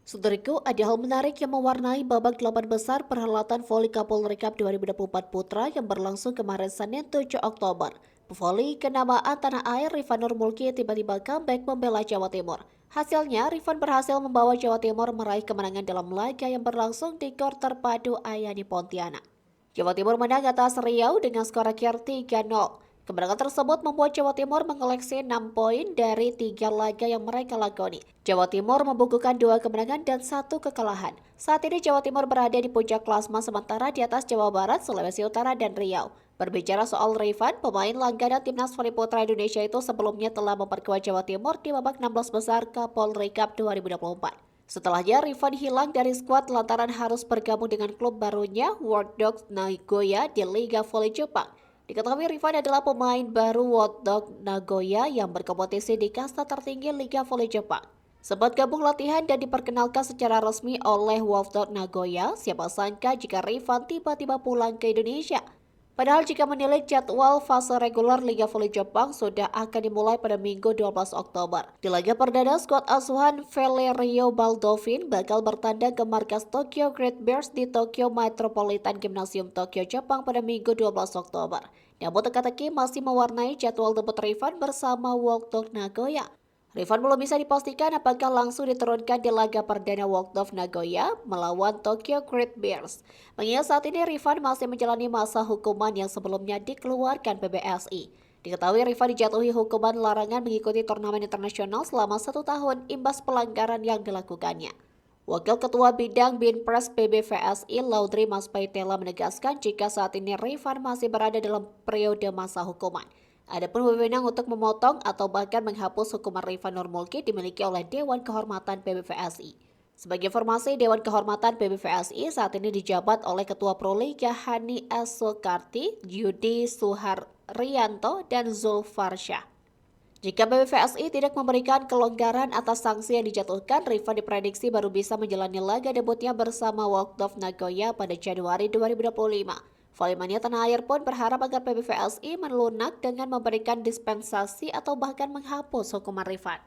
Saudaraku, ada hal menarik yang mewarnai babak 8 besar perhelatan voli Kapolri Cup 2024 Putra yang berlangsung kemarin Senin 7 Oktober. Pevoli kenamaan tanah air Rifan Nurmulki tiba-tiba comeback membela Jawa Timur. Hasilnya, Rifan berhasil membawa Jawa Timur meraih kemenangan dalam laga yang berlangsung di Gor Terpadu Ayani Pontianak. Jawa Timur menang atas Riau dengan skor akhir 3-0. Kemenangan tersebut membuat Jawa Timur mengoleksi 6 poin dari 3 laga yang mereka lakoni. Jawa Timur membukukan 2 kemenangan dan 1 kekalahan. Saat ini Jawa Timur berada di puncak klasmen sementara di atas Jawa Barat, Sulawesi Utara, dan Riau. Berbicara soal Rifan, pemain langganan Timnas Voli Putra Indonesia itu sebelumnya telah memperkuat Jawa Timur di babak 16 besar Kapolri Cup 2024. Setelahnya, Rifan hilang dari skuad lantaran harus bergabung dengan klub barunya World Dogs Nagoya di Liga Voli Jepang. Diketahui Rifan adalah pemain baru World Dogs Nagoya yang berkompetisi di kasta tertinggi Liga Voli Jepang. Sempat gabung latihan dan diperkenalkan secara resmi oleh World Dogs Nagoya, siapa sangka jika Rifan tiba-tiba pulang ke Indonesia. Padahal jika menilik jadwal fase reguler Liga Voli Jepang sudah akan dimulai pada Minggu 12 Oktober. Di laga perdana, skuad asuhan Valerio Baldovin bakal bertandang ke markas Tokyo Great Bears di Tokyo Metropolitan Gymnasium Tokyo, Jepang pada Minggu 12 Oktober. Namun teka-teki masih mewarnai jadwal debut Rifan bersama World Dogs Nagoya. Rifan belum bisa dipastikan apakah langsung diturunkan di laga perdana World of Nagoya melawan Tokyo Great Bears. Mengingat saat ini Rifan masih menjalani masa hukuman yang sebelumnya dikeluarkan PBSI. Diketahui Rifan dijatuhi hukuman larangan mengikuti turnamen internasional selama 1 tahun imbas pelanggaran yang dilakukannya. Wakil Ketua Bidang Binpres PBVSI Laudri Maspaitela menegaskan jika saat ini Rifan masih berada dalam periode masa hukuman. Adapun wewenang untuk memotong atau bahkan menghapus hukuman Rifan Nurmulki dimiliki oleh Dewan Kehormatan PBVSI. Sebagai informasi, Dewan Kehormatan PBVSI saat ini dijabat oleh Ketua Proliga Hani S. Soekarti, Yudi Suharyanto, dan Zulfar Syah. Jika PBVSI tidak memberikan kelonggaran atas sanksi yang dijatuhkan, Rifan diprediksi baru bisa menjalani laga debutnya bersama World of Nagoya pada Januari 2025. Volley tanah air pun berharap agar PBVSI melunak dengan memberikan dispensasi atau bahkan menghapus hukuman Rifan.